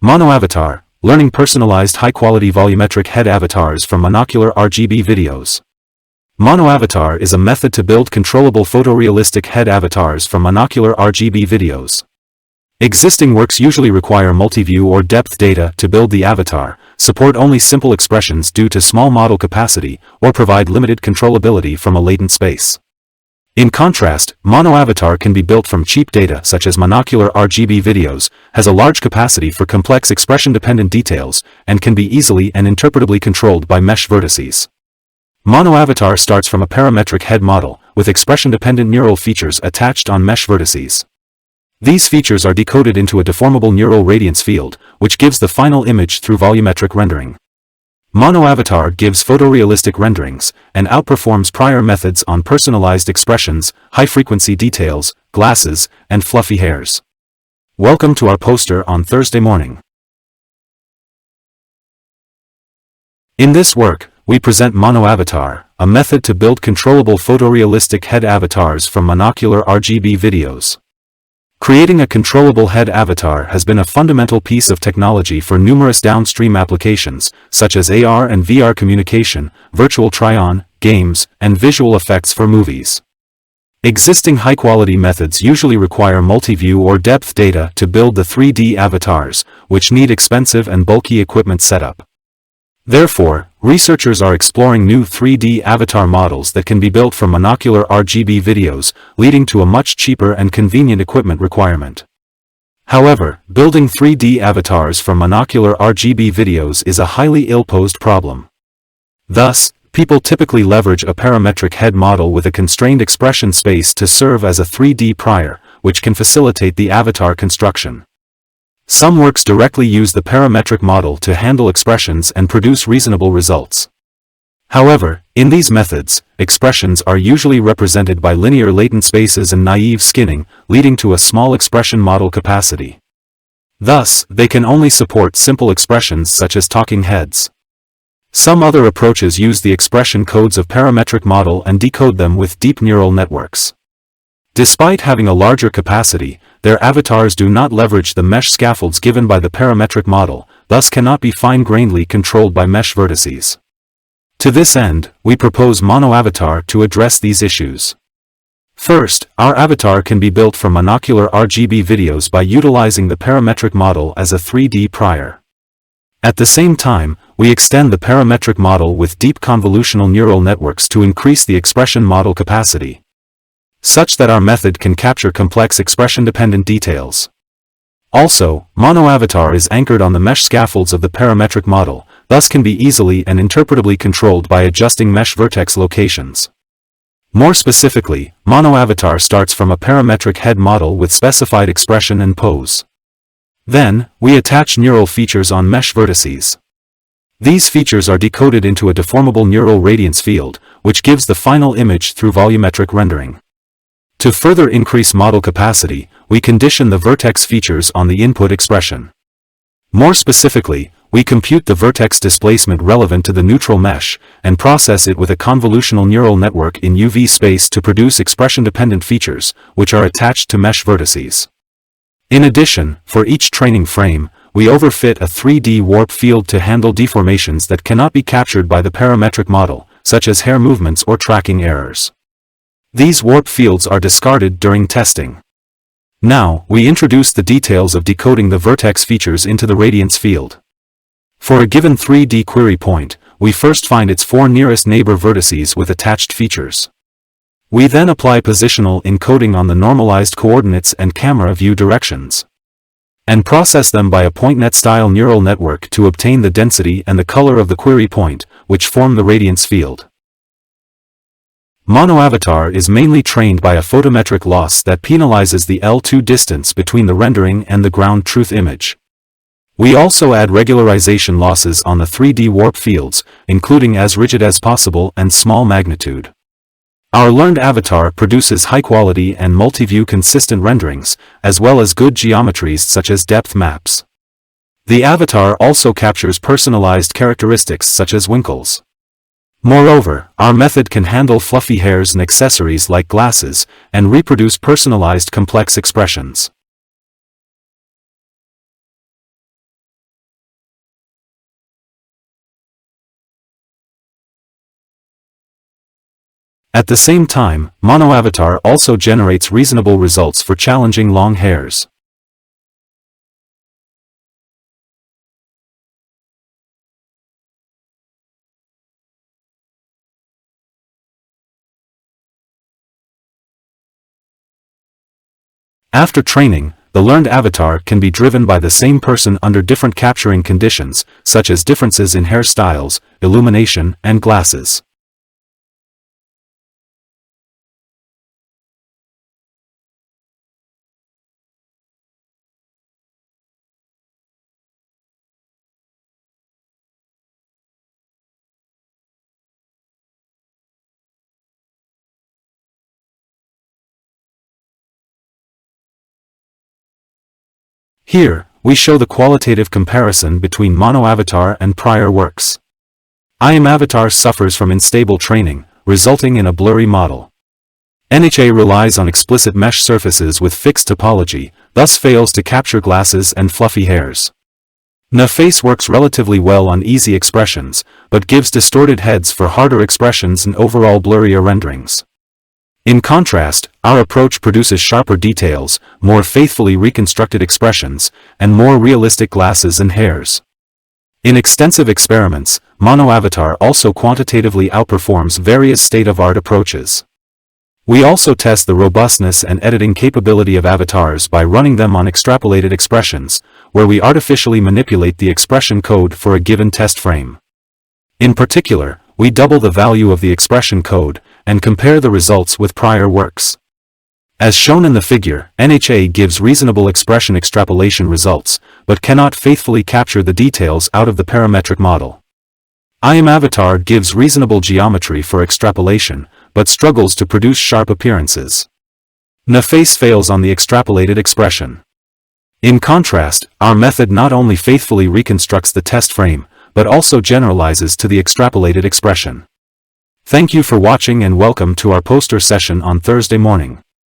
MonoAvatar, learning personalized high-quality volumetric head avatars from Monocular RGB videos. MonoAvatar is a method to build controllable photorealistic head avatars from Monocular RGB videos. Existing works usually require multi-view or depth data to build the avatar, support only simple expressions due to small model capacity, or provide limited controllability from a latent space. In contrast, MonoAvatar can be built from cheap data such as Monocular RGB videos, has a large capacity for complex expression-dependent details, and can be easily and interpretably controlled by mesh vertices. MonoAvatar starts from a parametric head model, with expression-dependent neural features attached on mesh vertices. These features are decoded into a deformable neural radiance field, which gives the final image through volumetric rendering. MonoAvatar gives photorealistic renderings, and outperforms prior methods on personalized expressions, high-frequency details, glasses, and fluffy hairs. Welcome to our poster on Thursday morning. In this work, we present MonoAvatar, a method to build controllable photorealistic head avatars from Monocular RGB videos. Creating a controllable head avatar has been a fundamental piece of technology for numerous downstream applications, such as AR and VR communication, virtual try-on, games, and visual effects for movies. Existing high-quality methods usually require multi-view or depth data to build the 3D avatars, which need expensive and bulky equipment setup. Therefore, researchers are exploring new 3D avatar models that can be built from Monocular RGB videos, leading to a much cheaper and convenient equipment requirement. However, building 3D avatars from Monocular RGB videos is a highly ill-posed problem. Thus, people typically leverage a parametric head model with a constrained expression space to serve as a 3D prior, which can facilitate the avatar construction. Some works directly use the parametric model to handle expressions and produce reasonable results. However, in these methods, expressions are usually represented by linear latent spaces and naive skinning, leading to a small expression model capacity. Thus, they can only support simple expressions such as talking heads. Some other approaches use the expression codes of parametric model and decode them with deep neural networks. Despite having a larger capacity, their avatars do not leverage the mesh scaffolds given by the parametric model, thus cannot be fine-grainedly controlled by mesh vertices. To this end, we propose MonoAvatar to address these issues. First, our avatar can be built from Monocular RGB videos by utilizing the parametric model as a 3D prior. At the same time, we extend the parametric model with deep convolutional neural networks to increase the expression model capacity, such that our method can capture complex expression-dependent details. Also, MonoAvatar is anchored on the mesh scaffolds of the parametric model, thus can be easily and interpretably controlled by adjusting mesh vertex locations. More specifically, MonoAvatar starts from a parametric head model with specified expression and pose. Then, we attach neural features on mesh vertices. These features are decoded into a deformable neural radiance field, which gives the final image through volumetric rendering. To further increase model capacity, we condition the vertex features on the input expression. More specifically, we compute the vertex displacement relevant to the neutral mesh, and process it with a convolutional neural network in UV space to produce expression-dependent features, which are attached to mesh vertices. In addition, for each training frame, we overfit a 3D warp field to handle deformations that cannot be captured by the parametric model, such as hair movements or tracking errors. These warp fields are discarded during testing. Now, we introduce the details of decoding the vertex features into the radiance field. For a given 3D query point, we first find its 4 nearest neighbor vertices with attached features. We then apply positional encoding on the normalized coordinates and camera view directions, and process them by a PointNet-style neural network to obtain the density and the color of the query point, which form the radiance field. MonoAvatar is mainly trained by a photometric loss that penalizes the L2 distance between the rendering and the ground truth image. We also add regularization losses on the 3D warp fields, including as rigid as possible and small magnitude. Our learned avatar produces high-quality and multi-view consistent renderings, as well as good geometries such as depth maps. The avatar also captures personalized characteristics such as winkles. Moreover, our method can handle fluffy hairs and accessories like glasses, and reproduce personalized complex expressions. At the same time, MonoAvatar also generates reasonable results for challenging long hairs. After training, the learned avatar can be driven by the same person under different capturing conditions, such as differences in hairstyles, illumination, and glasses. Here, we show the qualitative comparison between MonoAvatar and prior works. MonoAvatar suffers from unstable training, resulting in a blurry model. NHA relies on explicit mesh surfaces with fixed topology, thus fails to capture glasses and fluffy hairs. Face works relatively well on easy expressions, but gives distorted heads for harder expressions and overall blurrier renderings. In contrast, our approach produces sharper details, more faithfully reconstructed expressions, and more realistic glasses and hairs. In extensive experiments, MonoAvatar also quantitatively outperforms various state-of-art approaches. We also test the robustness and editing capability of avatars by running them on extrapolated expressions, where we artificially manipulate the expression code for a given test frame. In particular, we double the value of the expression code, and compare the results with prior works. As shown in the figure, NHA gives reasonable expression extrapolation results, but cannot faithfully capture the details out of the parametric model. MonoAvatar gives reasonable geometry for extrapolation, but struggles to produce sharp appearances. Face fails on the extrapolated expression. In contrast, our method not only faithfully reconstructs the test frame, but also generalizes to the extrapolated expression. Thank you for watching and welcome to our poster session on Thursday morning.